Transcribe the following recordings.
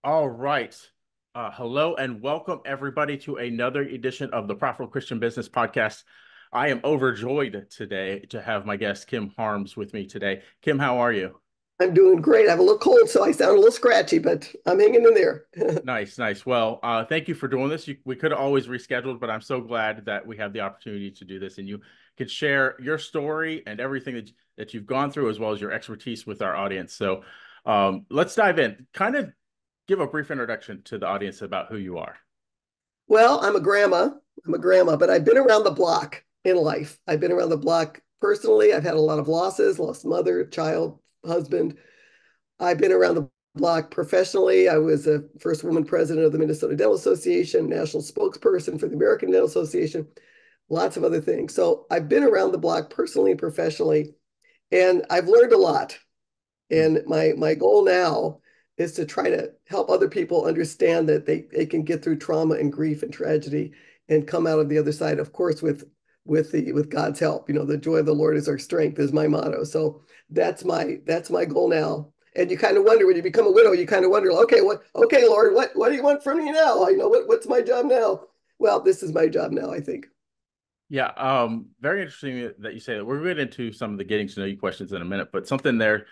All right. Hello and welcome everybody to another edition of the Profitable Christian Business Podcast. I am overjoyed today to have my guest Kim Harms with me today. Kim, how are you? I'm doing great. I have a little cold, so I sound a little scratchy, but I'm hanging in there. Nice, nice. Well, thank you for doing this. We could have always rescheduled, but I'm so glad that we have the opportunity to do this, and you could share your story and everything that you've gone through, as well as your expertise with our audience. So, let's dive in. Kind of give a brief introduction to the audience about who you are. Well, I'm a grandma. I'm a grandma, but I've been around the block in life. I've been around the block personally. I've had a lot of losses, lost mother, child, husband. I've been around the block professionally. I was a first woman president of the Minnesota Dental Association, national spokesperson for the American Dental Association, lots of other things. So I've been around the block personally and professionally, and I've learned a lot. And my goal now is to try to help other people understand that they can get through trauma and grief and tragedy and come out of the other side, of course, with God's help. You know, the joy of the Lord is our strength is my motto. So that's my goal now. And you kind of wonder when you become a widow, you kind of wonder, okay, Lord, what do you want from me now? I know what's my job now. Well, this is my job now, I think. Yeah, very interesting that you say that. We're going to get into some of the getting to know you questions in a minute, but something there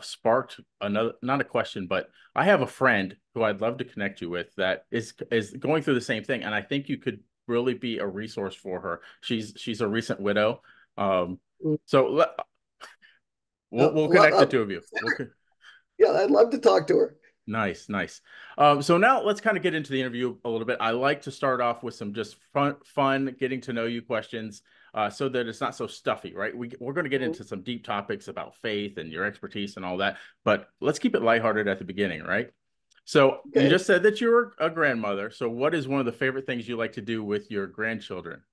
sparked another, not a question, but I have a friend who I'd love to connect you with that is going through the same thing, and I think you could really be a resource for her. She's a recent widow. Um, so we'll connect the two of you. Yeah, I'd love to talk to her. Nice, nice. So now let's kind of get into the interview a little bit. I like to start off with some just fun getting to know you questions, so that it's not so stuffy, right? We're going to get into some deep topics about faith and your expertise and all that, but let's keep it lighthearted at the beginning, right? So you Okay. just said that you're a grandmother. So what is one of the favorite things you like to do with your grandchildren?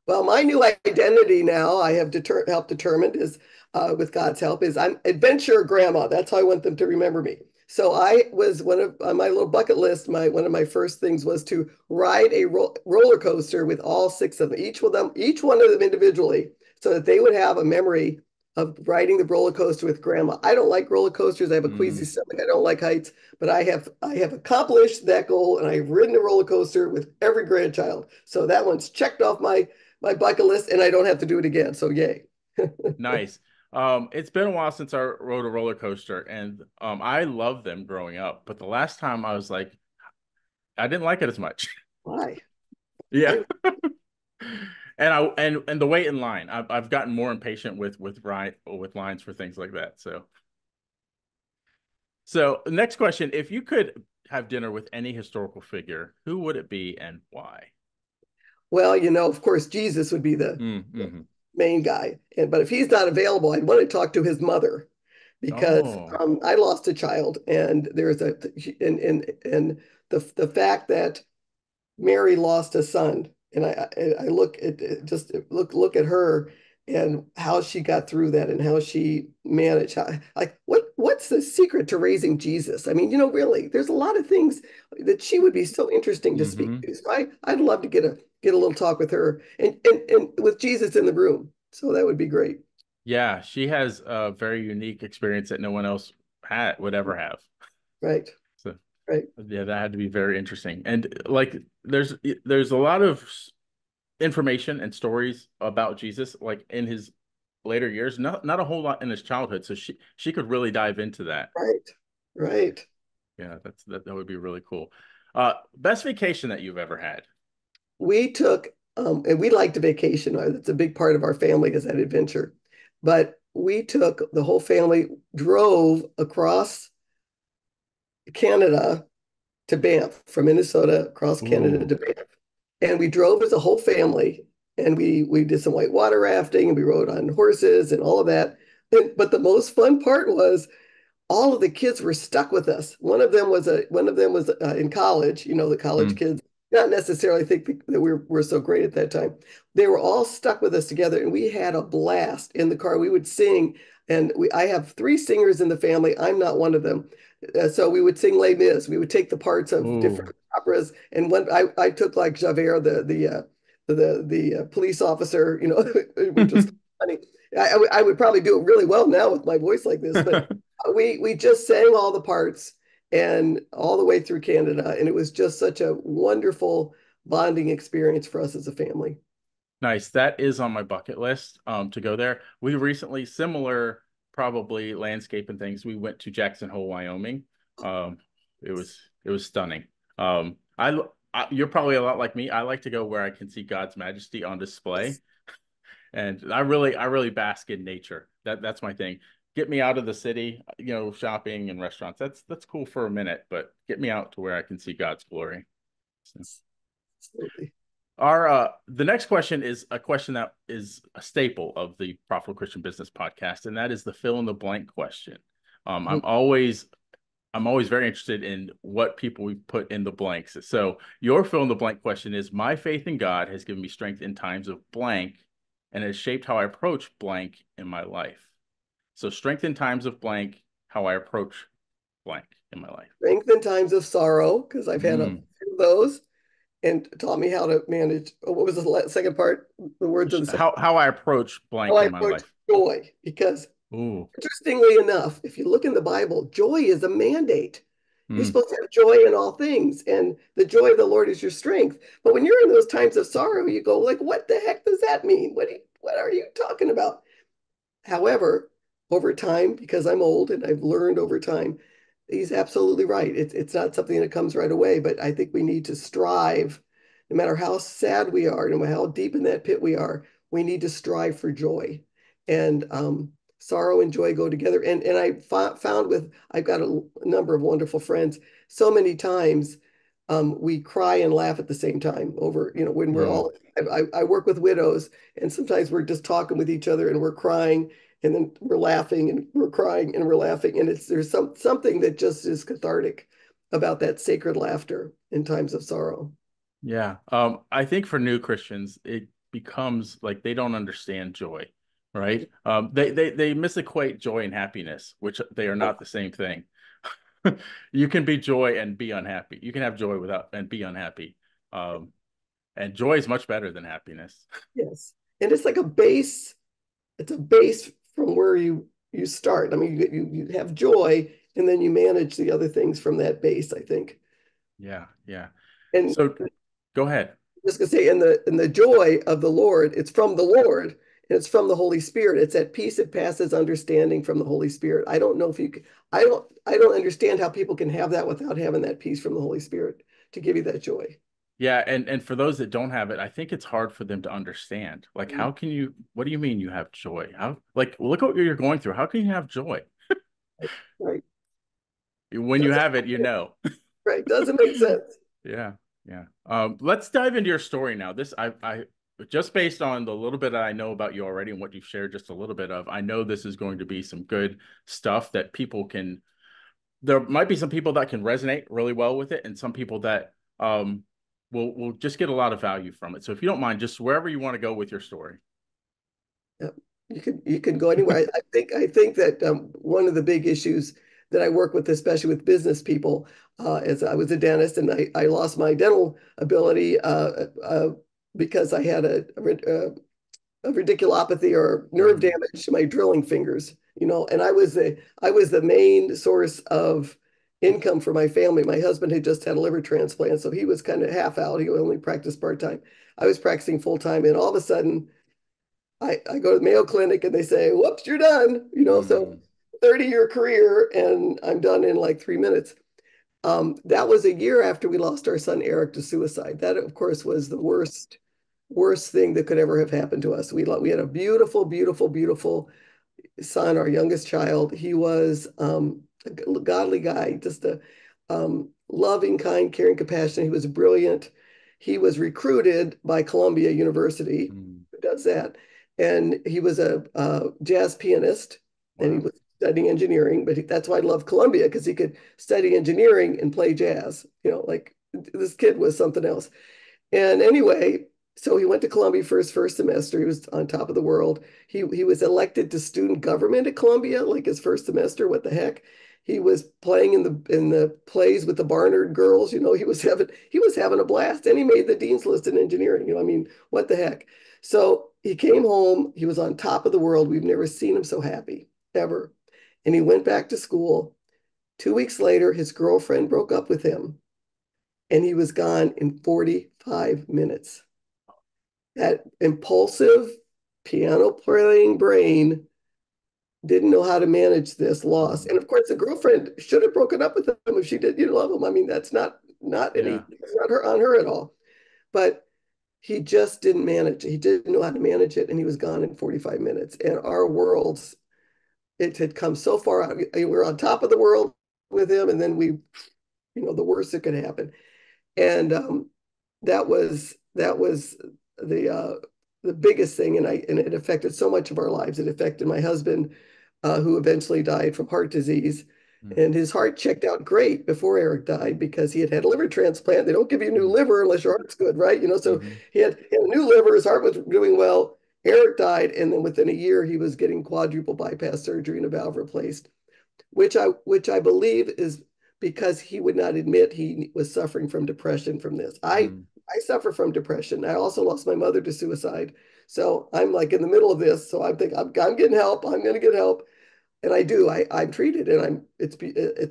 Well, my new identity now I have helped determined is, with God's help, is I'm adventure grandma. That's how I want them to remember me. So I was one of on my little bucket list. My one of my first things was to ride a roller coaster with all six of them, each one of them individually, so that they would have a memory of riding the roller coaster with grandma. I don't like roller coasters. I have a queasy Mm, stomach. I don't like heights, but I have accomplished that goal, and I've ridden a roller coaster with every grandchild. So that one's checked off my bucket list, and I don't have to do it again. So yay. nice. It's been a while since I rode a roller coaster, and I loved them growing up. But the last time I was like, I didn't like it as much. Why? Yeah. I, And the wait in line. I've gotten more impatient with lines for things like that. So next question, if you could have dinner with any historical figure, who would it be and why? well, of course, Jesus would be the Mm-hmm. main guy. But if he's not available, I'd want to talk to his mother because Oh. I lost a child, and there's a and the fact that Mary lost a son, and I look at just look at her and how she got through that and how she managed. Like what's the secret to raising Jesus? I mean, really, there's a lot of things that she would be so interesting to speak Mm-hmm. to. So I'd love to get a little talk with her and with Jesus in the room. So that would be great. Yeah, she has a very unique experience that no one else would ever have. Right, So right. yeah, that had to be very interesting. And like there's a lot of information and stories about Jesus like in his later years, not a whole lot in his childhood. So she could really dive into that. Right, right. Yeah, that would be really cool. Best vacation that you've ever had. We took, and we liked to vacation. It's a big part of our family is that adventure. But we took the whole family, drove across Canada to Banff, from Minnesota across Canada Ooh. to Banff. And we drove as a whole family, and we did some whitewater rafting, and we rode on horses and all of that. But the most fun part was all of the kids were stuck with us. One of them was in college. The college Mm. kids, not necessarily think that we're so great at that time. They were all stuck with us together, and we had a blast in the car. We would sing, and I have three singers in the family. I'm not one of them. So we would sing Les Mis. We would take the parts of Ooh. different operas, and when I took like Javert, the police officer, which was funny. I would probably do it really well now with my voice like this, but we just sang all the parts, and all the way through Canada. And it was just such a wonderful bonding experience for us as a family. Nice. That is on my bucket list to go there. We recently, similar probably landscape and things. We went to Jackson Hole, Wyoming. Um, it was stunning. You're probably a lot like me. I like to go where I can see God's majesty on display, and I really bask in nature. That's my thing. Get me out of the city, shopping and restaurants. That's cool for a minute, but get me out to where I can see God's glory. So. Absolutely. Our the next question is a question that is a staple of the Profitable Christian Business Podcast, and that is the fill in the blank question. Um, I'm always I'm always very interested in what people we put in the blanks. So your fill in the blank question is: My faith in God has given me strength in times of blank, and has shaped how I approach blank in my life. So strength in times of blank, how I approach blank in my life. Strength in times of sorrow, because I've had a Mm. few of those, and taught me how to manage. What was the second part? The words of the second. How I approach How blank I in my approach life. joy, because Ooh. interestingly enough, if you look in the Bible, joy is a mandate. You're Mm. supposed to have joy in all things, and the joy of the Lord is your strength. But when you're in those times of sorrow, you go like, "What the heck does that mean? What are you talking about?" However, over time, because I'm old and I've learned over time, he's absolutely right. It's not something that comes right away, but I think we need to strive, no matter how sad we are, no matter how deep in that pit we are, we need to strive for joy. And sorrow and joy go together. And I found I've got a number of wonderful friends. So many times we cry and laugh at the same time over, when we're Mm. all, I work with widows, and sometimes we're just talking with each other and we're crying, and then we're laughing and we're crying and we're laughing. And there's something that just is cathartic about that sacred laughter in times of sorrow. Yeah. I think for new Christians, it becomes like they don't understand joy, right? They misequate joy and happiness, which they are not the same thing. You can be joy and be unhappy. You can have joy without and be unhappy. Um, and joy is much better than happiness. Yes. And it's like it's a base from where you start. I mean, you have joy, and then you manage the other things from that base, I think. Yeah, yeah. And So go ahead. just gonna say, in the joy of the Lord, it's from the Lord, and it's from the Holy Spirit. It's that peace that passes understanding from the Holy Spirit. I don't know if you can, I don't understand how people can have that without having that peace from the Holy Spirit to give you that joy. Yeah, and for those that don't have it, I think it's hard for them to understand. Like, how can you, what do you mean you have joy? How, like, look what you're going through. How can you have joy? Right. When you Doesn't have it, you know. right. Doesn't make sense. Yeah, yeah. Let's dive into your story now. I just based on the little bit I know about you already and what you've shared just a little bit of, I know this is going to be some good stuff that people can. There might be some people that can resonate really well with it, and some people that will just get a lot of value from it. So if you don't mind, just wherever you want to go with your story. Yeah. You can go anywhere. I think that one of the big issues that I work with, especially with business people, is I was a dentist, and I lost my dental ability because I had a radiculopathy or nerve Mm, damage to my drilling fingers, and I was the main source of income for my family. My husband had just had a liver transplant, so he was kind of half out. He only practiced part-time. I was practicing full-time, and all of a sudden I go to the Mayo Clinic and they say, whoops, you're done. So mm, 30-year career, and I'm done in like 3 minutes. That was a year after we lost our son Eric to suicide. That, of course, was the worst thing that could ever have happened to us. We had a beautiful, beautiful, beautiful son, our youngest child. He was a godly guy, just a loving, kind, caring, compassionate. He was brilliant. He was recruited by Columbia University, mm. who does that, and he was a jazz pianist, and he Wow. was studying engineering. But that's why I love Columbia, because he could study engineering and play jazz. Like this kid was something else. And anyway, so he went to Columbia for his first semester. He was on top of the world. He was elected to student government at Columbia, like his first semester. What the heck? He was playing in the plays with the Barnard girls. He was having a blast, and he made the dean's list in engineering. I mean, what the heck? So he came home. He was on top of the world. We've never seen him so happy ever. And he went back to school. 2 weeks later, his girlfriend broke up with him and he was gone in 45 minutes. That impulsive piano playing brain didn't know how to manage this loss. Mhm. And of course, the girlfriend should have broken up with him if she did, love him. I mean, that's Yeah. it's not her on her at all. But he just didn't manage it. He didn't know how to manage it, and he was gone in 45 minutes. And our worlds, it had come so far out. We were on top of the world with him, and then the worst that could happen. And that was the biggest thing, and it affected so much of our lives. It affected my husband, who eventually died from heart disease, Mm. and his heart checked out great before Eric died because he had had a liver transplant. They don't give you a new Mm. liver unless your heart's good, right? So Mhm. he had a new liver. His heart was doing well. Eric died, and then within a year, he was getting quadruple bypass surgery and a valve replaced, which I believe is because he would not admit he was suffering from depression from this. I Mm. I suffer from depression. I also lost my mother to suicide. So I'm like in the middle of this. So I'm thinking I'm getting help. I'm going to get help. And I do. I'm treated and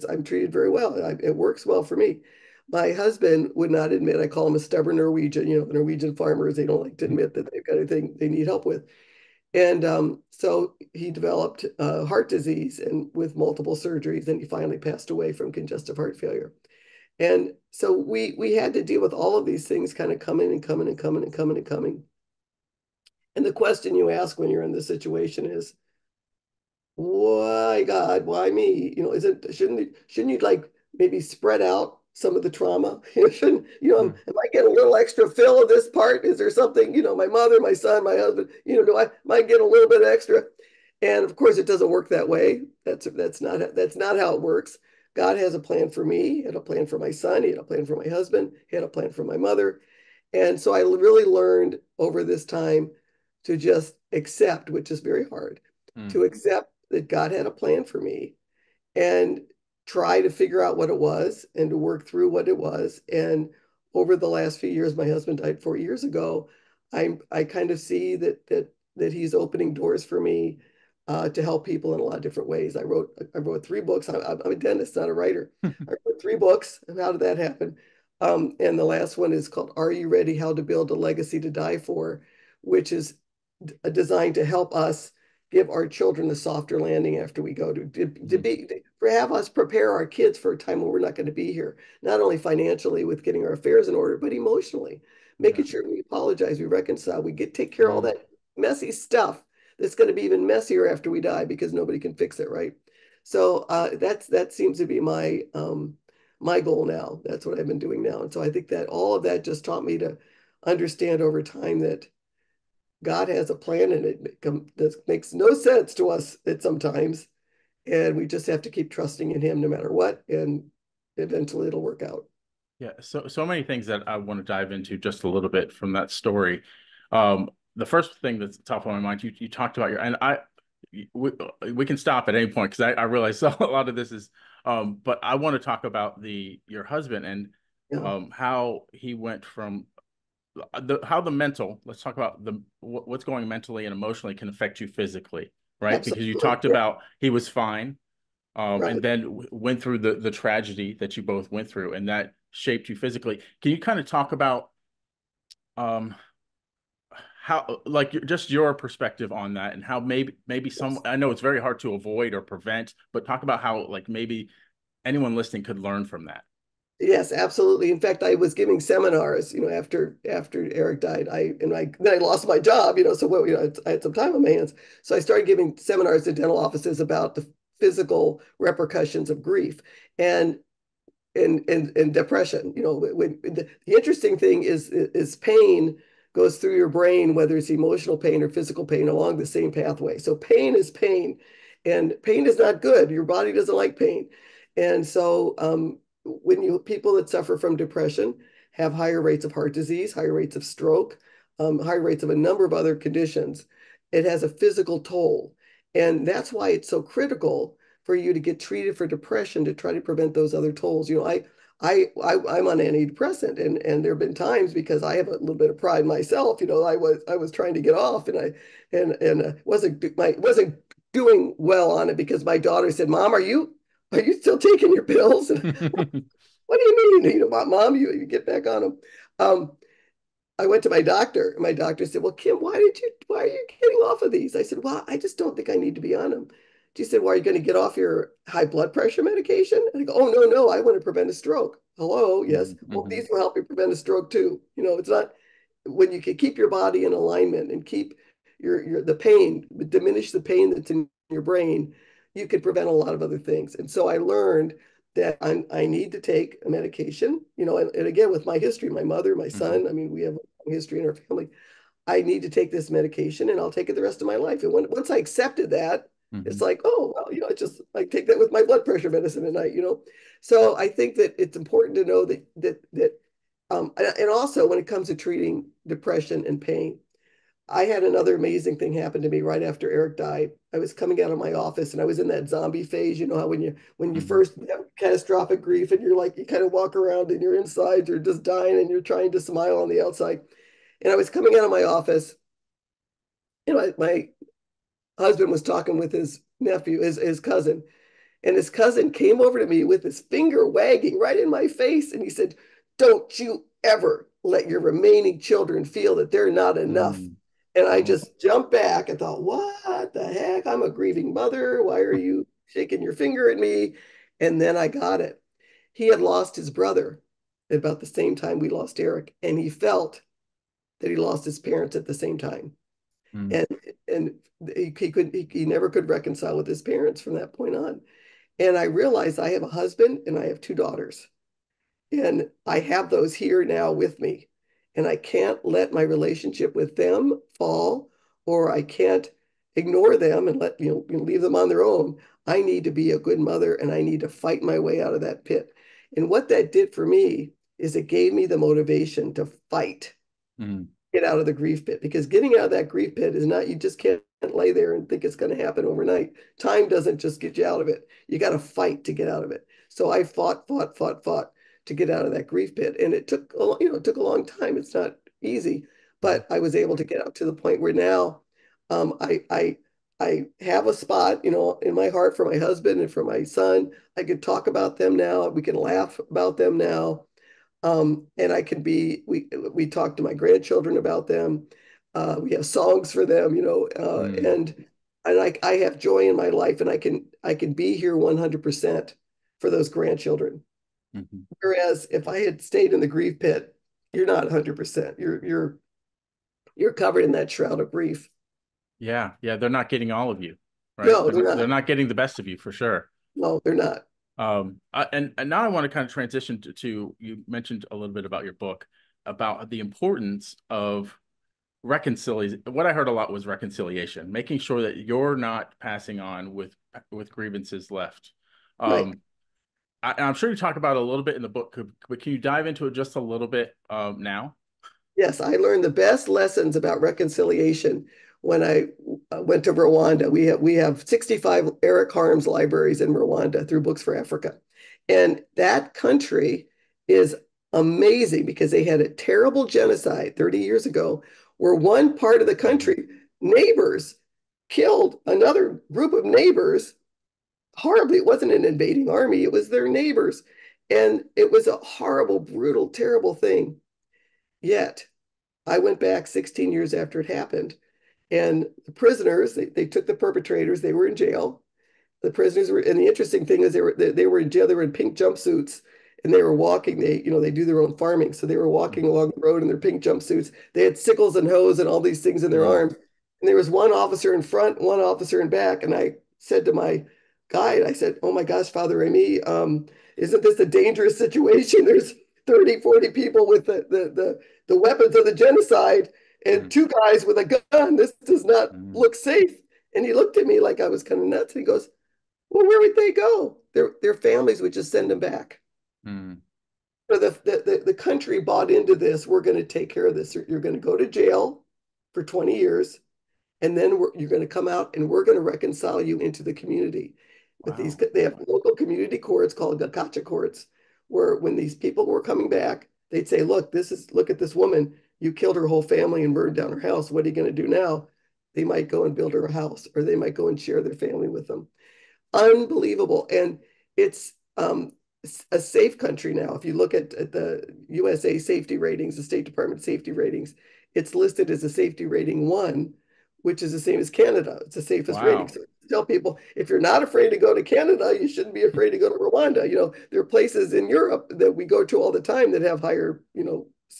I'm treated very well. It works well for me. My husband would not admit, I call him a stubborn Norwegian, the Norwegian farmers, they don't like to admit that they've got anything they need help with. And so he developed heart disease and with multiple surgeries, and he finally passed away from congestive heart failure. And so we had to deal with all of these things kind of coming and coming and coming and coming and coming. And the question you ask when you're in this situation is, why God, why me? Shouldn't you like maybe spread out some of the trauma? Shouldn't, Mm. am I getting a little extra fill of this part? Is there something, my mother, my son, my husband, am I getting a little bit extra? And of course it doesn't work that way. That's not how it works. God has a plan for me, he had a plan for my son, he had a plan for my husband, he had a plan for my mother. And so I really learned over this time to just accept, which is very hard, Mm. to accept that God had a plan for me and try to figure out what it was and to work through what it was. And over the last few years, my husband died 4 years ago. I kind of see that he's opening doors for me to help people in a lot of different ways. I wrote 3 books. I'm a dentist, not a writer. I wrote 3 books. And how did that happen? And the last one is called "Are You Ready? How to Build a Legacy to Die For," which is designed to help us give our children a softer landing after we go to Mm. be to have us prepare our kids for a time when we're not going to be here, not only financially with getting our affairs in order, but emotionally, Yeah. making sure we apologize, we reconcile, we take care of all Mm. that messy stuff that's going to be even messier after we die because nobody can fix it, right? So that seems to be my goal now. That's what I've been doing now, and so I think that all of that just taught me to understand over time that God has a plan, and that makes no sense to us at sometimes. And we just have to keep trusting in him no matter what. And eventually it'll work out. Yeah, so many things that I want to dive into just a little bit from that story. Um, the first thing that's top of my mind, you talked about and we, we can stop at any point because I realize a lot of this is, but I want to talk about your husband and Yeah, how he went from how the mental. Let's talk about what's going mentally and emotionally can affect you physically, right? Because you absolutely. talked Yeah, about he was fine, and right. then went through the tragedy that you both went through, and that shaped you physically. Can you kind of talk about um, how, like, just your perspective on that, and how maybe some, Yes. I know it's very hard to avoid or prevent, but talk about how like maybe anyone listening could learn from that. Yes, absolutely. In fact, I was giving seminars, after Eric died. Then I lost my job, so I had some time on my hands. So I started giving seminars to dental offices about the physical repercussions of grief. And and depression. The interesting thing is pain goes through your brain, whether it's emotional pain or physical pain, along the same pathway. So pain is pain, and pain is not good. Your body doesn't like pain, and so when people that suffer from depression have higher rates of heart disease, higher rates of stroke, higher rates of a number of other conditions. It has a physical toll, and that's why it's so critical for you to get treated for depression to try to prevent those other tolls. I'm on antidepressant, and there have been times because I have a little bit of pride myself. I was trying to get off, and wasn't doing well on it because my daughter said, "Mom, are you still taking your pills? And what do you mean? Mom, you get back on them. Um, I went to my doctor, and my doctor said, "Well, Kim, why are you getting off of these?" I said, "Well, I just don't think I need to be on them." She said, "Well, are you going to get off your high blood pressure medication?" And I go, "Oh, no, no, I want to prevent a stroke." Hello, yes. Well, Mm-hmm. these will help you prevent a stroke too. It's not when you can keep your body in alignment and keep the pain, diminish the pain that's in your brain, you can prevent a lot of other things. And so I learned that I need to take a medication, and again, with my history, my mother, my Mm-hmm. son, I mean, we have a history in our family. I need to take this medication and I'll take it the rest of my life. And once I accepted that, it's Mm-hmm. like, oh, well, it's just I take that with my blood pressure medicine at night. So I think that it's important to know and also when it comes to treating depression and pain, I had another amazing thing happen to me right after Eric died. I was coming out of my office and I was in that zombie phase. You know how when you Mm-hmm. first have catastrophic grief and you're like you kind of walk around and your insides are just dying and you're trying to smile on the outside. And I was coming out of my office, and my husband was talking with his nephew, his cousin, and his cousin came over to me with his finger wagging right in my face. And he said, "Don't you ever let your remaining children feel that they're not enough." Mm-hmm. And I Oh. just jumped back and thought, what the heck? I'm a grieving mother. Why are you shaking your finger at me? And then I got it. He had lost his brother at about the same time we lost Eric. And he felt that he lost his parents at the same time. Mm-hmm. And and he never could reconcile with his parents from that point on. And I realized I have a husband and I have two daughters. And I have those here now with me. And I can't let my relationship with them fall, or I can't ignore them and leave them on their own. I need to be a good mother and I need to fight my way out of that pit. And what that did for me is it gave me the motivation to fight, Mm-hmm. get out of the grief pit, because getting out of that grief pit is not, you just can't lay there and think it's going to happen overnight. Time doesn't just get you out of it. You got to fight to get out of it. So I fought to get out of that grief pit. And it took a long time. It's not easy, but I was able to get out to the point where now um, I, I, I have a spot, in my heart for my husband and for my son. I can talk about them now. We can laugh about them now. And we talk to my grandchildren about them. We have songs for them, Mm-hmm. and I have joy in my life, and I can be here 100% for those grandchildren. Mm-hmm. Whereas if I had stayed in the grief pit, you're not 100%. You're covered in that shroud of grief. Yeah, yeah, they're not getting all of you, right? No, they're They're not. not getting the best of you for sure. No, they're not. And now I want to kind of transition to you mentioned a little bit about your book about the importance of reconciliation. What I heard a lot was reconciliation, making sure that you're not passing on with grievances left. Right. Um, I'm sure you talk about it a little bit in the book, but can you dive into it just a little bit now? Yes, I learned the best lessons about reconciliation when I went to Rwanda. We have 65 Eric Harms libraries in Rwanda through Books for Africa. And that country is amazing because they had a terrible genocide 30 years ago where one part of the Mhm. country, neighbors, killed another group of neighbors horribly. It wasn't an invading army, it was their neighbors. And it was a horrible, brutal, terrible thing. Yet I went back 16 years after it happened. And the prisoners, they took the perpetrators, they were in jail. The prisoners were, and the interesting thing is they were in jail, they were in pink jumpsuits and they were walking. They do their own farming. So they were walking along the road in their pink jumpsuits. They had sickles and hoes and all these things in their Mm, arms. And there was one officer in front, one officer in back. And I said to my guide, I said, "Oh my gosh, Father Remy, isn't this a dangerous situation? There's 30, 40 people with the weapons of the genocide and mm, two guys with a gun. This does not mm, look safe." And he looked at me like I was kind of nuts. And he goes, "Well, where would they go? Their families would just send them back." mm, So the country bought into this. We're going to take care of this. You're going to go to jail for 20 years, and then you're going to come out, and we're going to reconcile you into the community. With these, wow. they have local community courts called Gakacha courts, where when these people were coming back, they'd say, look at this woman. You killed her whole family and burned down her house. What are you going to do now?" They might go and build her a house, or they might go and share their family with them. Unbelievable. And it's a safe country now. If you look at the USA safety ratings, the State Department safety ratings, it's listed as a safety rating 1, which is the same as Canada. It's the safest rating. Wow. So I tell people, if you're not afraid to go to Canada, you shouldn't be afraid to go to Rwanda. There are places in Europe that we go to all the time that have higher,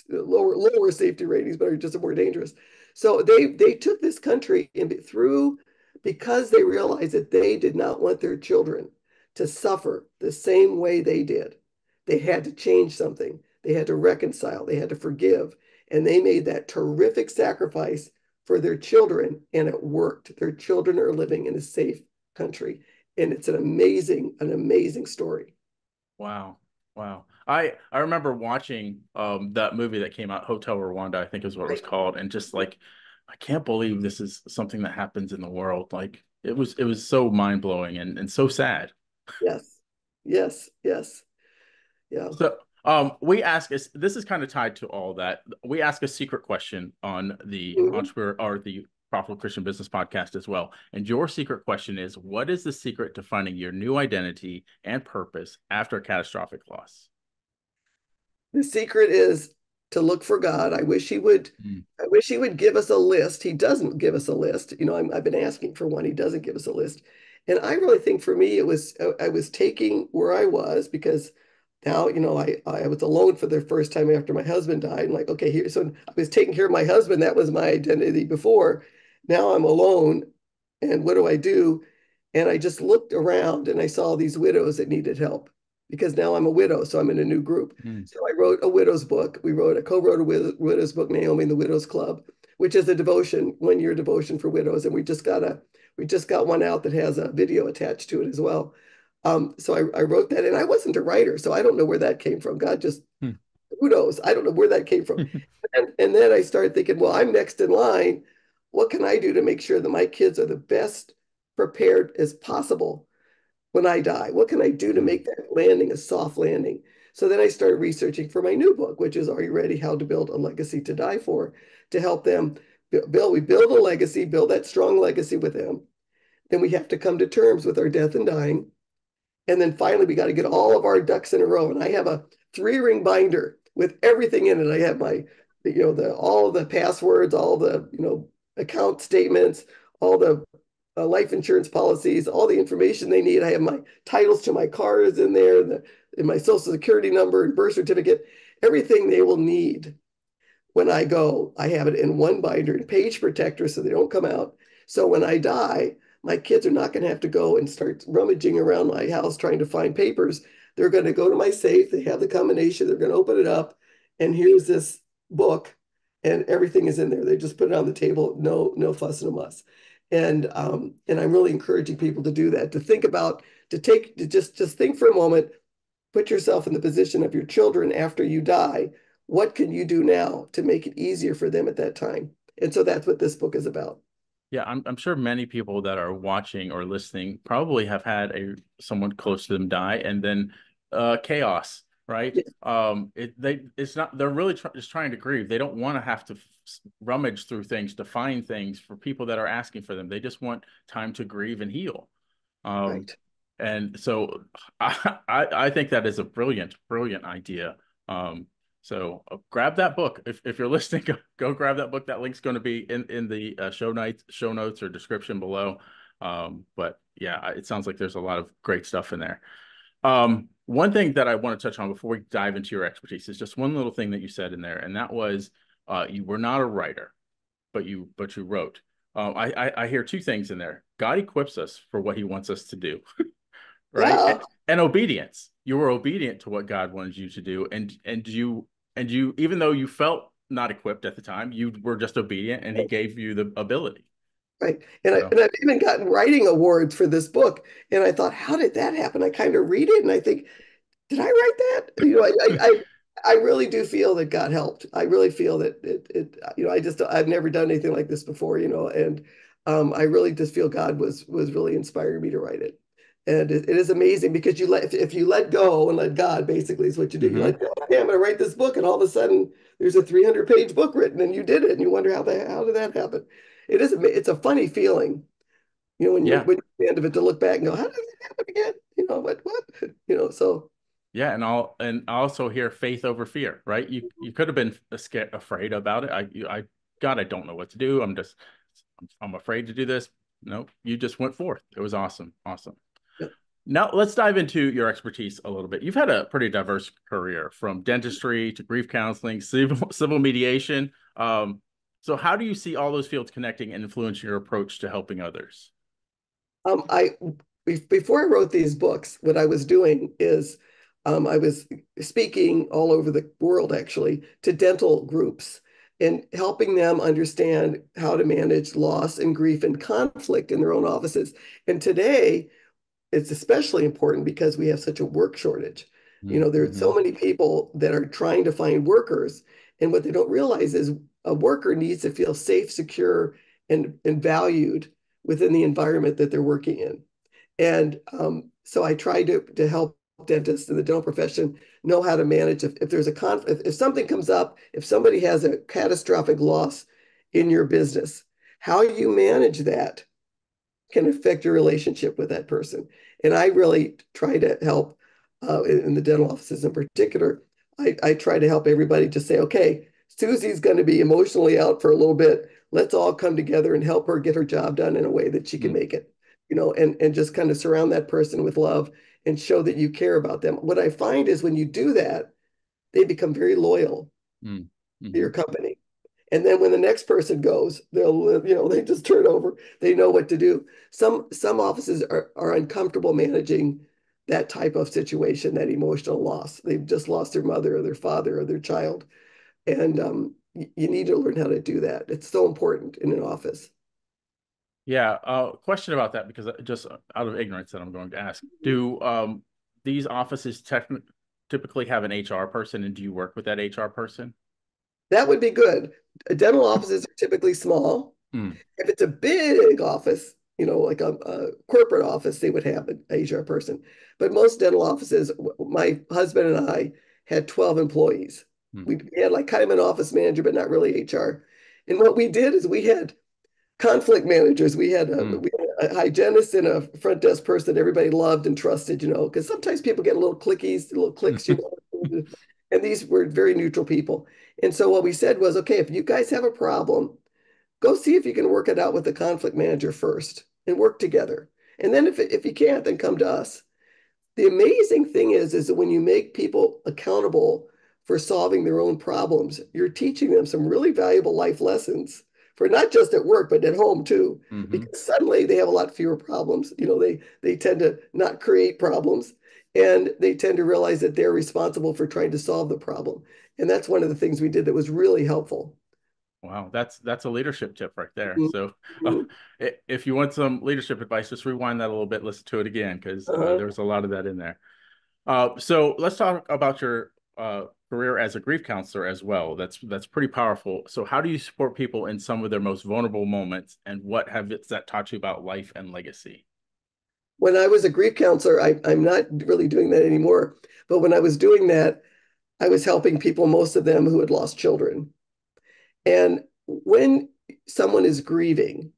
lower safety ratings, but are just more dangerous. So they took this country and through because they realized that they did not want their children to suffer the same way they did. They had to change something. They had to reconcile. They had to forgive. And they made that terrific sacrifice for their children, and it worked. Their children are living in a safe country. And it's an amazing story. Wow. Wow. I remember watching that movie that came out, Hotel Rwanda, I think is what it was Right. called, and just like I can't believe this is something that happens in the world. Like it was so mind-blowing and so sad. Yes. Yes. Yes. Yeah. So we ask us this is kind of tied to all that. We ask a secret question on the Mhm. entrepreneur or the Profitable Christian Business podcast as well. And your secret question is, what is the secret to finding your new identity and purpose after a catastrophic loss? The secret is to look for God. Mm. I wish he would give us a list. He doesn't give us a list. I've been asking for one. He doesn't give us a list. And I really think for me, I was taking where I was because now, I was alone for the first time after my husband died. And like, okay, so I was taking care of my husband. That was my identity before. Now I'm alone. And what do I do? And I just looked around and I saw these widows that needed help because now I'm a widow. So I'm in a new group. Mm. So I wrote a widow's book. Co-wrote a widow's book, Naomi and the Widow's Club, which is a devotion, 1 year devotion for widows. And we just got one out that has a video attached to it as well. So I wrote that, and I wasn't a writer, so I don't know where that came from. God just, Mm. who knows? I don't know where that came from. And then I started thinking, well, I'm next in line. What can I do to make sure that my kids are the best prepared as possible when I die? What can I do to Mm. make that landing a soft landing? So then I started researching for my new book, which is Are You Ready? How to Build a Legacy to Die For, to help them build. We build a legacy, build that strong legacy with them. Then we have to come to terms with our death and dying. And then finally, we got to get all of our ducks in a row. And I have a 3-ring binder with everything in it. I have all of the passwords, all the, account statements, all the life insurance policies, all the information they need. I have my titles to my cars in there, and my social security number and birth certificate, everything they will need when I go. I have it in one binder and page protector so they don't come out. So when I die, my kids are not going to have to go and start rummaging around my house trying to find papers. They're going to go to my safe. They have the combination. They're going to open it up, and here's this book, and everything is in there. They just put it on the table. No fuss and a muss. And I'm really encouraging people to do that. To think about to just think for a moment. Put yourself in the position of your children after you die. What can you do now to make it easier for them at that time? And so that's what this book is about. Yeah, I'm sure many people that are watching or listening probably have had someone close to them die and then chaos, right? Yeah, It's not they're really just trying to grieve. They don't want to have to rummage through things to find things for people that are asking for them. They just want time to grieve and heal. Um, right. and so I think that is a brilliant idea. So grab that book if you're listening. Go grab that book. That link's going to be in the show notes or description below. But yeah, it sounds like there's a lot of great stuff in there. One thing that I want to touch on before we dive into your expertise is just one little thing that you said in there, and that was you were not a writer, but you wrote. I hear two things in there. God equips us for what He wants us to do, right? Yeah, And obedience. You were obedient to what God wanted you to do, and you even though you felt not equipped at the time, you were just obedient, and He gave you the ability. right. And So I've even gotten writing awards for this book. And I thought, how did that happen? I kind of read it and I think, did I write that? I really do feel that God helped. I really feel that I've never done anything like this before, and I really just feel God was really inspiring me to write it. And it is amazing because if you let go and let God basically is what you do. You mhm. let go. Okay, I'm going to write this book, and all of a sudden there's a 300-page book written, and you did it, and you wonder how did that happen? It's a funny feeling, when you're Yeah. at the end of it to look back and go, how did that happen again? what, so Yeah, and I also hear faith over fear, right? You could have been scared, afraid about it. God, I don't know what to do. I'm afraid to do this. No, you just went forth. It was awesome, awesome. yeah. Now let's dive into your expertise a little bit. You've had a pretty diverse career, from dentistry to grief counseling, civil mediation. So how do you see all those fields connecting and influencing your approach to helping others? I before I wrote these books, what I was doing is I was speaking all over the world actually to dental groups and helping them understand how to manage loss and grief and conflict in their own offices. And today, it's especially important because we have such a work shortage. There's Mm-hmm. so many people that are trying to find workers, and what they don't realize is a worker needs to feel safe, secure, and valued within the environment that they're working in. And so I try to help dentists in the dental profession know how to manage if there's a if something comes up, if somebody has a catastrophic loss in your business, how you manage that can affect your relationship with that person. And I really try to help in the dental offices in particular. I try to help everybody to say, okay, Susie's going to be emotionally out for a little bit. Let's all come together and help her get her job done in a way that she can make it, and just kind of surround that person with love and show that you care about them. What I find is when you do that, they become very loyal to Mm-hmm. your company. And then when the next person goes, they just turn over. They know what to do. Some offices are uncomfortable managing that type of situation, that emotional loss. They've just lost their mother or their father or their child. And you need to learn how to do that. It's so important in an office. Yeah, question about that, because just out of ignorance that I'm going to ask. Do these offices typically have an HR person, and do you work with that HR person? That would be good. Dental offices are typically small. Mm, If it's a big office, like a corporate office, they would have an HR person. But most dental offices, my husband and I had 12 employees. mm, We had like kind of an office manager, but not really HR. And what we did is we had conflict managers. mm. We had a hygienist and a front desk person everybody loved and trusted, because sometimes people get a little clickies, little clicks, and these were very neutral people. And so what we said was, okay, if you guys have a problem, go see if you can work it out with the conflict manager first and work together. And then if you can't, then come to us. The amazing thing is that when you make people accountable for solving their own problems, you're teaching them some really valuable life lessons for not just at work, but at home too, Mm-hmm. because suddenly they have a lot fewer problems. They tend to not create problems, and they tend to realize that they're responsible for trying to solve the problem. And that's one of the things we did that was really helpful. Wow, that's a leadership tip right there. Mhm. So, Mhm. if you want some leadership advice, just rewind that a little bit, listen to it again, because Uh-huh. there's a lot of that in there. So let's talk about your career as a grief counselor as well. That's pretty powerful. So how do you support people in some of their most vulnerable moments, and what habits that taught you about life and legacy? When I was a grief counselor, I'm not really doing that anymore. But when I was doing that, I was helping people, most of them who had lost children. And when someone is grieving,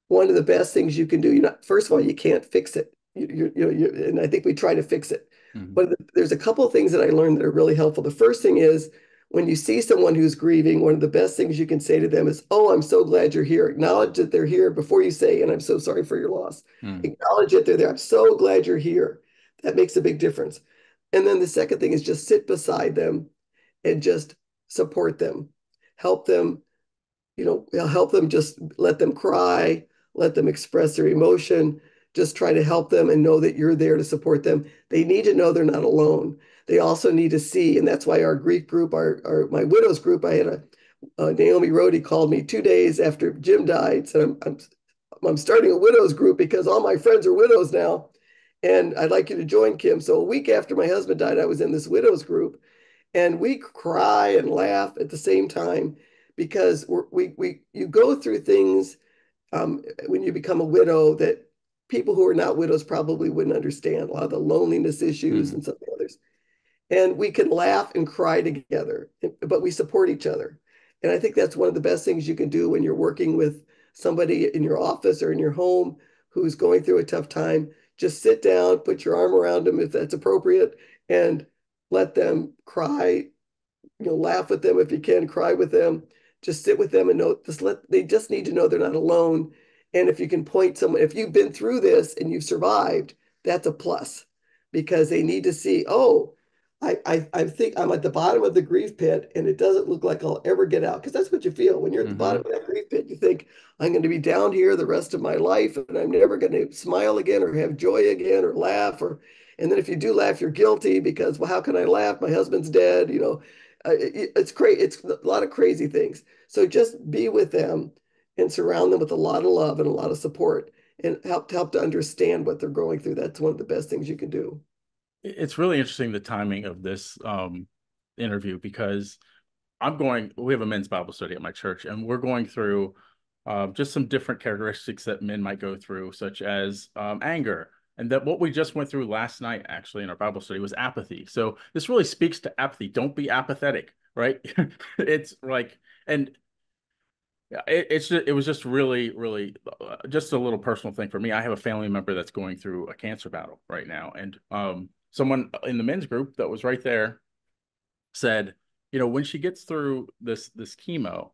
one of the best things you can do, first of all, you can't fix it. And I think we try to fix it. Mm-hmm. But there's a couple of things that I learned that are really helpful. The first thing is when you see someone who's grieving, one of the best things you can say to them is, "Oh, I'm so glad you're here." Acknowledge that they're here before you say, "And I'm so sorry for your loss." Acknowledge that they're there. "I'm so glad you're here." That makes a big difference. And then the second thing is just sit beside them and just support them, help them, help them, just let them cry, let them express their emotion, just try to help them and know that you're there to support them. They need to know they're not alone. They also need to see, and that's why our grief group, my widows group, I had Naomi Rhodey called me 2 days after Jim died, said, I'm starting a widows group because all my friends are widows now. And I'd like you to join, Kim. So a week after my husband died, I was in this widows group, and we cry and laugh at the same time because you go through things when you become a widow that people who are not widows probably wouldn't understand, a lot of the loneliness issues Mm-hmm. and some of the others. And we can laugh and cry together, but we support each other. And I think that's one of the best things you can do when you're working with somebody in your office or in your home who's going through a tough time. just sit down, put your arm around them if that's appropriate, and let them cry, laugh with them if you can, cry with them, just sit with them and know, they just need to know they're not alone. And if you can point someone, if you've been through this and you've survived, that's a plus, because they need to see, oh, I think I'm at the bottom of the grief pit and it doesn't look like I'll ever get out. Because that's what you feel when you're at the bottom Mm-hmm. of that grief pit. You think, I'm going to be down here the rest of my life and I'm never going to smile again or have joy again or laugh. And then if you do laugh, you're guilty because, well, how can I laugh? My husband's dead. It's crazy. It's a lot of crazy things. So just be with them and surround them with a lot of love and a lot of support and help to understand what they're going through. That's one of the best things you can do. It's really interesting the timing of this interview because we have a men's Bible study at my church, and we're going through just some different characteristics that men might go through, such as anger. And that what we just went through last night, actually, in our Bible study was apathy. So this really speaks to apathy. Don't be apathetic, right? It's like, and it was just really, really just a little personal thing for me. I have a family member that's going through a cancer battle right now, and someone in the men's group that was right there said, when she gets through this chemo,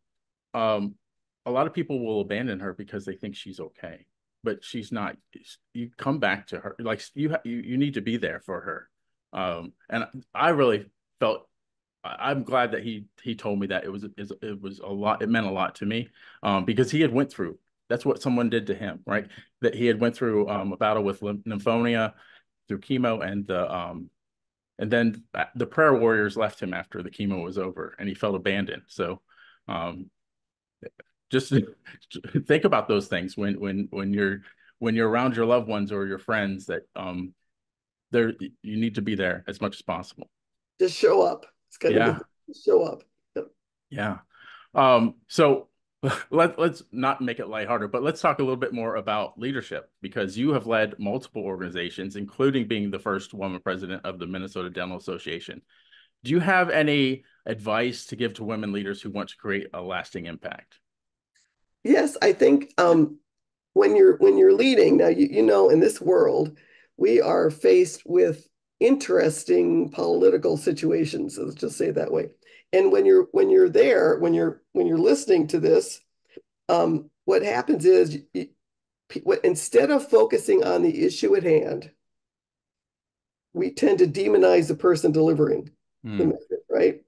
um, a lot of people will abandon her because they think she's okay, but she's not. You come back to her, like you need to be there for her. And I really felt. I'm glad that he told me that it was a lot. It meant a lot to me, because he had went through. That's what someone did to him, right? That he had went through a battle with pneumonia through chemo, and then the prayer warriors left him after the chemo was over, and he felt abandoned. So, um, just think about those things when you're around your loved ones or your friends that there you need to be there as much as possible. Just show up. It's kind of the Yeah, thing. Just show up. yeah. So let's not make it lighthearted, but let's talk a little bit more about leadership because you have led multiple organizations, including being the first woman president of the Minnesota Dental Association. Do you have any advice to give to women leaders who want to create a lasting impact? Yes, I think when you're leading now, in this world, we are faced with interesting political situations. Let's just say it that way. And when you're there, when you're listening to this, what happens is instead of focusing on the issue at hand, we tend to demonize the person delivering the Hmm. message, right?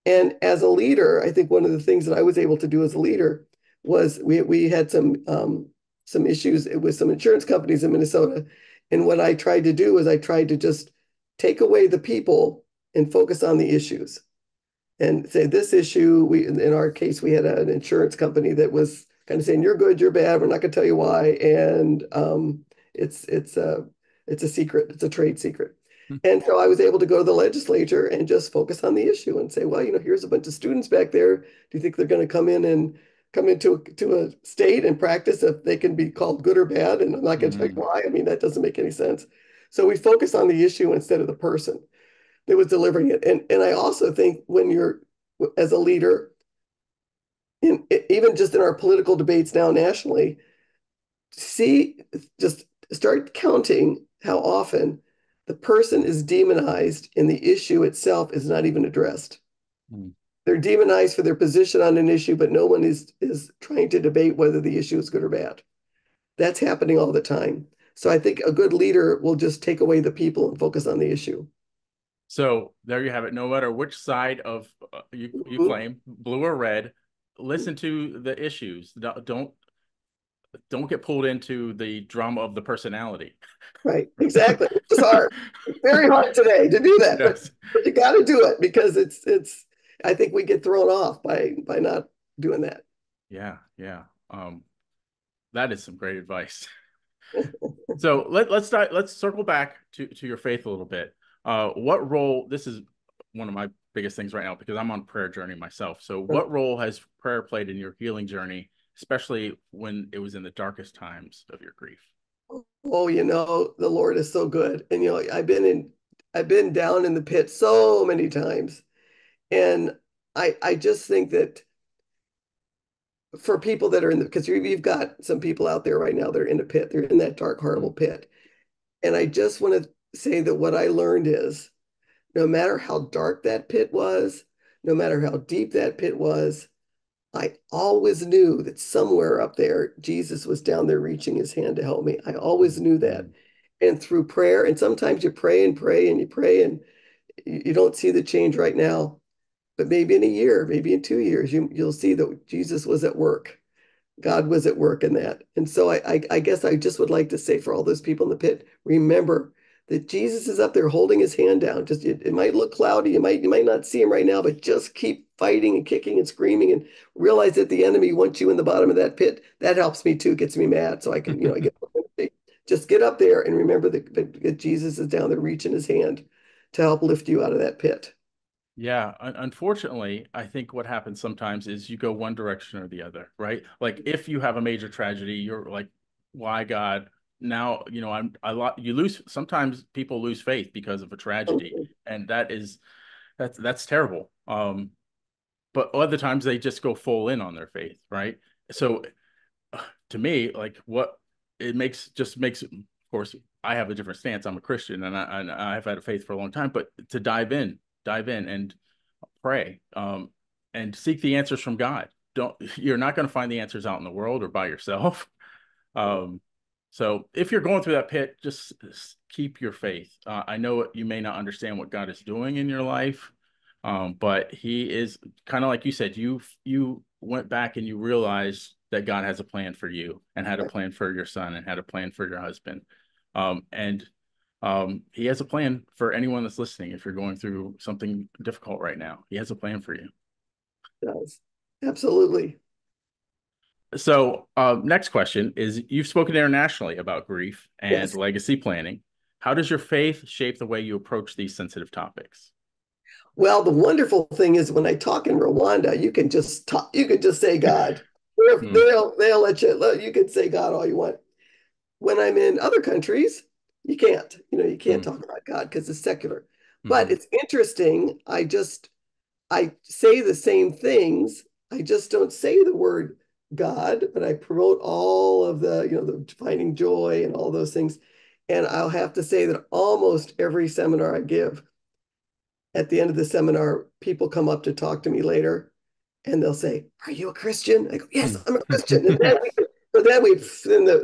And as a leader, I think one of the things that I was able to do as a leader was we had some issues with some insurance companies in Minnesota. And what I tried to do is I tried to just take away the people and focus on the issues and say this issue, in our case, we had an insurance company that was kind of saying, you're good, you're bad, we're not going to tell you why. And it's it's a it's a secret, it's a trade secret. And so I was able to go to the legislature and just focus on the issue and say, well, here's a bunch of students back there. Do you think they're going to come into a state and practice if they can be called good or bad? And I'm not going to tell you Hmm. why. I mean, that doesn't make any sense. So we focus on the issue instead of the person that was delivering it. And I also think when you're as a leader, even just in our political debates now nationally, see, just start counting how often the person is demonized and the issue itself is not even addressed. They're demonized for their position on an issue, but no one is trying to debate whether the issue is good or bad. That's happening all the time. So I think a good leader will just take away the people and focus on the issue. So there you have it. No matter which side of you Mhm. claim, blue or red, listen to the issues. Don't get pulled into the drama of the personality. Right, exactly. It's hard. It's very hard today to do that, but Yes. you got to do it because it's. I think we get thrown off by not doing that. Yeah, yeah. That is some great advice. So let's circle back to your faith a little bit. What role, this is one of my biggest things right now because I'm on prayer journey myself. So what role has prayer played in your healing journey, especially when it was in the darkest times of your grief? Oh, the Lord is so good, and I've been down in the pit so many times, and I just think that for people that are in the because you've got some people out there right now that are in the pit, they're in that dark, horrible pit. And I just want to say that what I learned is no matter how dark that pit was, no matter how deep that pit was, I always knew that somewhere up there, Jesus was down there reaching his hand to help me. I always knew that. Mhm. And through prayer, and sometimes you pray and pray and you pray and you don't see the change right now, but maybe in a year, maybe in 2 years, you'll see that Jesus was at work. God was at work in that. And so I guess I just would like to say for all those people in the pit, remember that Jesus is up there holding his hand down. Just it might look cloudy, you might not see him right now, but just keep fighting and kicking and screaming and realize that the enemy wants you in the bottom of that pit. That helps me too, gets me mad. So I can, I get just get up there and remember that Jesus is down there reaching his hand to help lift you out of that pit. Yeah, unfortunately, I think what happens sometimes is you go one direction or the other, right? Like if you have a major tragedy, you're like, why God? Now, you lose, sometimes people lose faith because of a tragedy, and that's terrible. But other times they just go full in on their faith, right? So to me, like what it makes, of course, I have a different stance. I'm a Christian and I've had a faith for a long time, but to dive in and pray, and seek the answers from God. You're not going to find the answers out in the world or by yourself. Um, so if you're going through that pit, just keep your faith. I know you may not understand what God is doing in your life, but He is kind of like you said. You went back and you realized that God has a plan for you and had a plan for your son and had a plan for your husband, and He has a plan for anyone that's listening. If you're going through something difficult right now, He has a plan for you. Does. Absolutely. So, next question is: you've spoken internationally about grief and Yes. legacy planning. How does your faith shape the way you approach these sensitive topics? Well, the wonderful thing is when I talk in Rwanda, you can just talk, you could just say God. Mm, They'll you can say God all you want. When I'm in other countries, you can't. You can't mm, talk about God because it's secular. But mhm, it's interesting. I say the same things. I just don't say the word God, but I promote all of the finding joy and all those things. And I'll have to say that almost every seminar I give, at the end of the seminar, people come up to talk to me later and they'll say, "Are you a Christian?" I go, "Yes, mm. I'm a Christian." And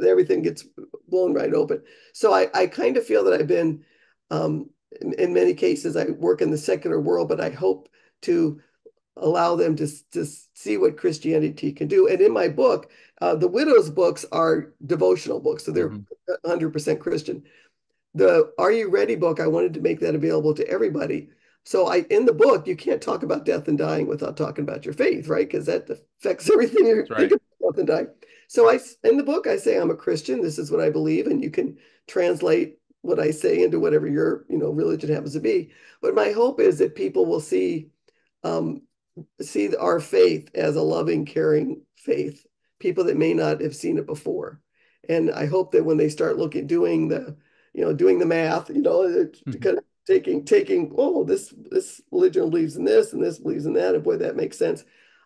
everything gets blown right open. So I kind of feel that I've been, in many cases, I work in the secular world, but I hope to allow them to see what Christianity can do. And in my book, the widow's books are devotional books, so they're Mhm. 100% Christian. The Are You Ready book, I wanted to make that available to everybody. So in the book, you can't talk about death and dying without talking about your faith, right? Because that affects everything you That's think right. about death and dying. So in the book, I say I'm a Christian. This is what I believe, and you can translate what I say into whatever your religion happens to be. But my hope is that people will um, see our faith as a loving, caring faith. People that may not have seen it before, and I hope that when they start doing the math, Mhm. kind of taking, oh, this religion believes in this and this believes in that, and boy, that makes sense.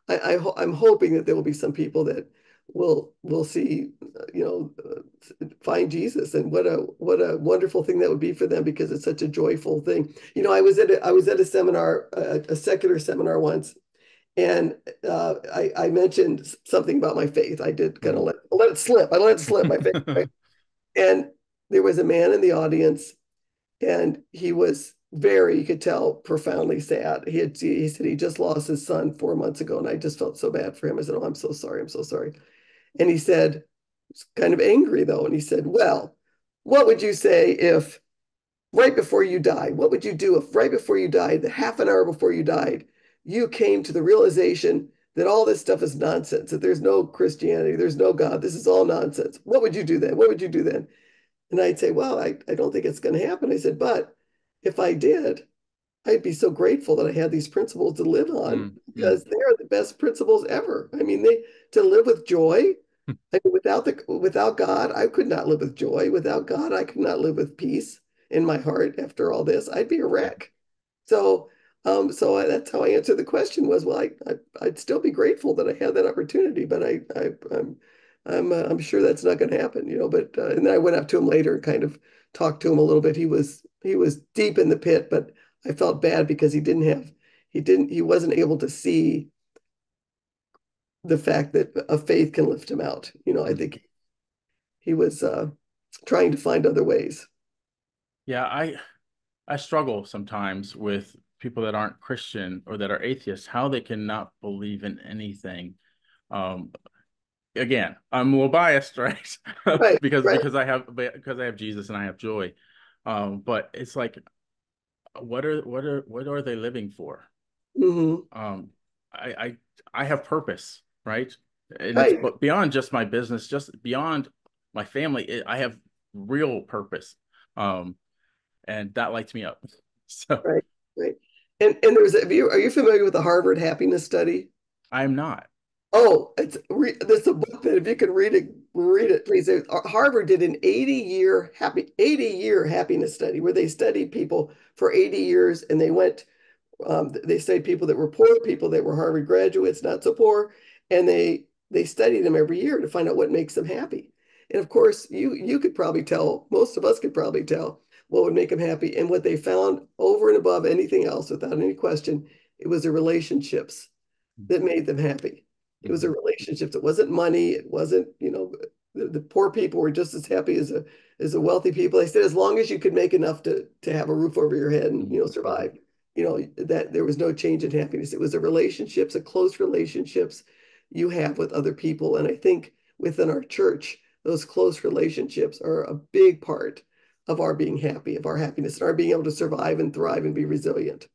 I'm hoping that there will be some people that will see, find Jesus, and what a wonderful thing that would be for them because it's such a joyful thing. I was at a seminar, a secular seminar once, and I mentioned something about my faith. I did kind of Mhm. let it slip. I let it slip, my faith, right? And there was a man in the audience, and he was you could tell, profoundly sad. He said he just lost his son 4 months ago, and I just felt so bad for him. I said, "Oh, I'm so sorry. I'm so sorry." And he said, kind of angry though, and he said, "Well, what would you say if right before you died, what would you do if right before you died, the half an hour before you died, you came to the realization that all this stuff is nonsense, that there's no Christianity, there's no God, this is all nonsense? What would you do then? What would you do then?" And I'd say, "Well, I don't think it's going to happen." I said, "But if I did, I'd be so grateful that I had these principles to live on Mm, mm. because they are the best principles ever. I mean, they to live with joy. I mean, without God, I could not live with joy. Without God, I could not live with peace in my heart. After all this, I'd be a wreck." So, that's how I answered the question was, well, I'd still be grateful that I had that opportunity, but I'm sure that's not going to happen, you know. But and then I went up to him later and kind of talked to him a little bit. He was deep in the pit, but I felt bad because he wasn't able to see the fact that a faith can lift him out. You know, I Mm. think he was trying to find other ways. Yeah, I struggle sometimes with people that aren't Christian or that are atheists, how they cannot believe in anything. Um, Again, I'm a little biased, right? Right, because right. because I have Jesus and I have joy. But it's like, what are they living for? Hmm. Um, I I have purpose, right? And it's Right, but beyond just my business, just beyond my family. I have real purpose, um, and that lights me up. So right, right. And are you familiar with the Harvard happiness study? I'm not. Oh, there's a book that if you can read it, please. Harvard did an 80-year happiness study where they studied people for 80 years, and they studied people that were poor, people that were Harvard graduates, not so poor, and they studied them every year to find out what makes them happy. And of course, you could probably tell, most of us could probably tell what would make them happy. And what they found over and above anything else, without any question, it was the relationships that made them happy. It was a Mhm. relationship. It wasn't money. It wasn't, the poor people were just as happy as the wealthy people. They said as long as you could make enough to have a roof over your head and Mhm. survive, that there was no change in happiness. It was the relationships, the close relationships you have with other people. And I think within our church, those close relationships are a big part of our being happy, of our happiness, and our being able to survive and thrive and be resilient.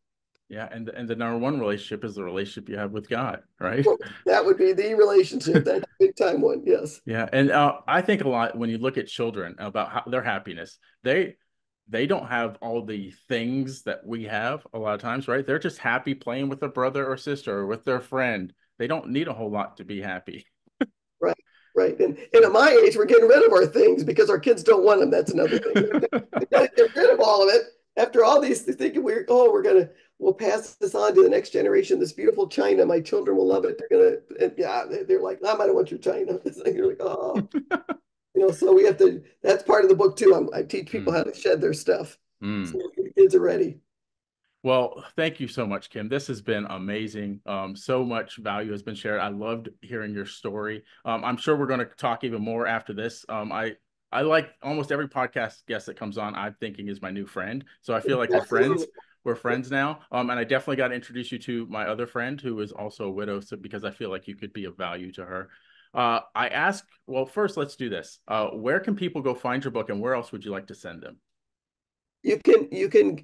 Yeah, and the number one relationship is the relationship you have with God, right? Well, that would be the relationship. That's a big time one. Yes. Yeah, and I think a lot when you look at children about their happiness, they don't have all the things that we have a lot of times, right? They're just happy playing with a brother or sister or with their friend. They don't need a whole lot to be happy. Right. Right. And at my age, we're getting rid of our things because our kids don't want them. That's another thing. We got to get rid of all of it. After all these, thinking we'll pass this on to the next generation. This beautiful China, my children will love it. And yeah, they're like, Mom, I don't want your China. You're like, oh, so we have to, that's part of the book too. I teach people Mm, how to shed their stuff. So mm. the kids are ready. Well, thank you so much, Kim. This has been amazing. So much value has been shared. I loved hearing your story. I'm sure we're going to talk even more after this. I like almost every podcast guest that comes on. I'm thinking is my new friend, so I feel like we're Absolutely. friends. We're friends now. And I definitely got to introduce you to my other friend who is also a widow, so because I feel like you could be of value to her. Well, first let's do this. Where can people go find your book, and where else would you like to send them? You can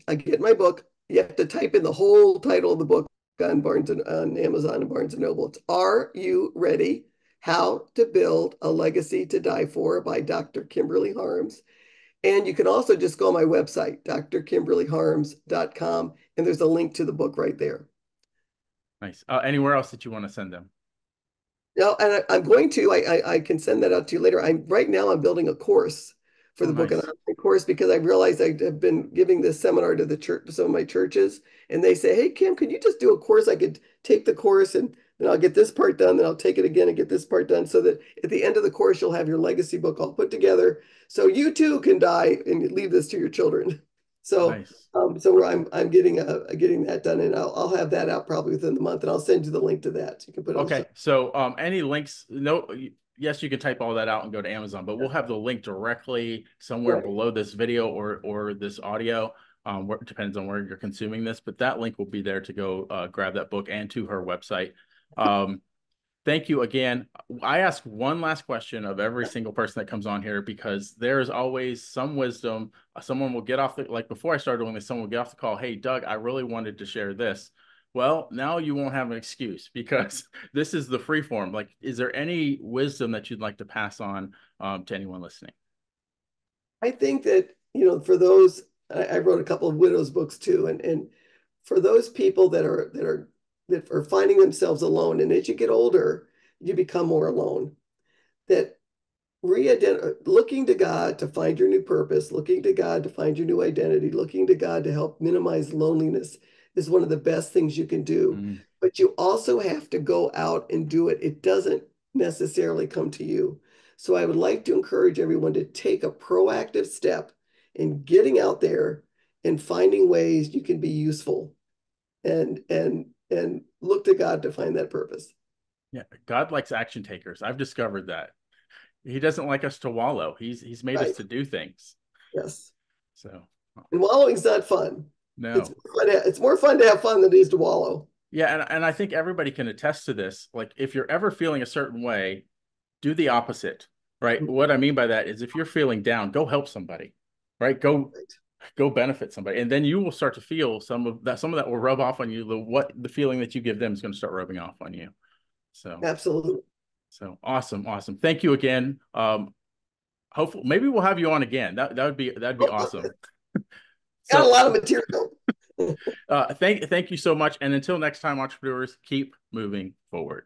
get my book. You have to type in the whole title of the book on Amazon and Barnes and Noble. It's Are You Ready? How to Build a Legacy to Die For by Dr. Kimberly Harms. And you can also just go on my website, drkimberlyharms.com, and there's a link to the book right there. Nice. Anywhere else that you want to send them? No, and I'm going to. I can send that out to you later. Right now I'm building a course for Oh, the book, an nice. online course, because I realized I have been giving this seminar to the church, to some of my churches, and they say, "Hey Kim, could you just do a course? I could take the course and then I'll get this part done, then I'll take it again and get this part done, so that at the end of the course you'll have your legacy book all put together, so you too can die and leave this to your children." So Nice. I'm getting that done, and I'll have that out probably within the month, and I'll send you the link to that so you can put it on the Okay, site. so any links? No, yes, you can type all that out and go to Amazon, but we'll have the link directly somewhere Right. below this video or this audio. It depends on where you're consuming this, but that link will be there to go grab that book and to her website. Um, Thank you again. I ask one last question of every single person that comes on here because there is always some wisdom. Someone will get off like before I started doing this, someone will get off the call. Hey, Doug, I really wanted to share this. Well, now you won't have an excuse because this is the free form. Like, is there any wisdom that you'd like to pass on to anyone listening? I think that, for those, I wrote a couple of widows books too, and for those people that are finding themselves alone, and as you get older, you become more alone. That looking to God to find your new purpose, looking to God to find your new identity, looking to God to help minimize loneliness is one of the best things you can do. Mm, But you also have to go out and do it. It doesn't necessarily come to you. So I would like to encourage everyone to take a proactive step in getting out there and finding ways you can be useful and look to God to find that purpose. Yeah, God likes action takers. I've discovered that. He doesn't like us to wallow. He's made us Right. to do things. Yes. So And wallowing's not fun. no. It's more fun to have fun than it is to wallow. Yeah, and I think everybody can attest to this. Like if you're ever feeling a certain way, do the opposite. Right. What I mean by that is if you're feeling down, go help somebody. Right. Right. Go benefit somebody. And then you will start to feel some of that will rub off on you. The feeling that you give them is going to start rubbing off on you. So Absolutely. so awesome, awesome. Thank you again. Hopefully maybe we'll have you on again. That'd be awesome. Got a So lot of material. thank you so much. And until next time, entrepreneurs, keep moving forward.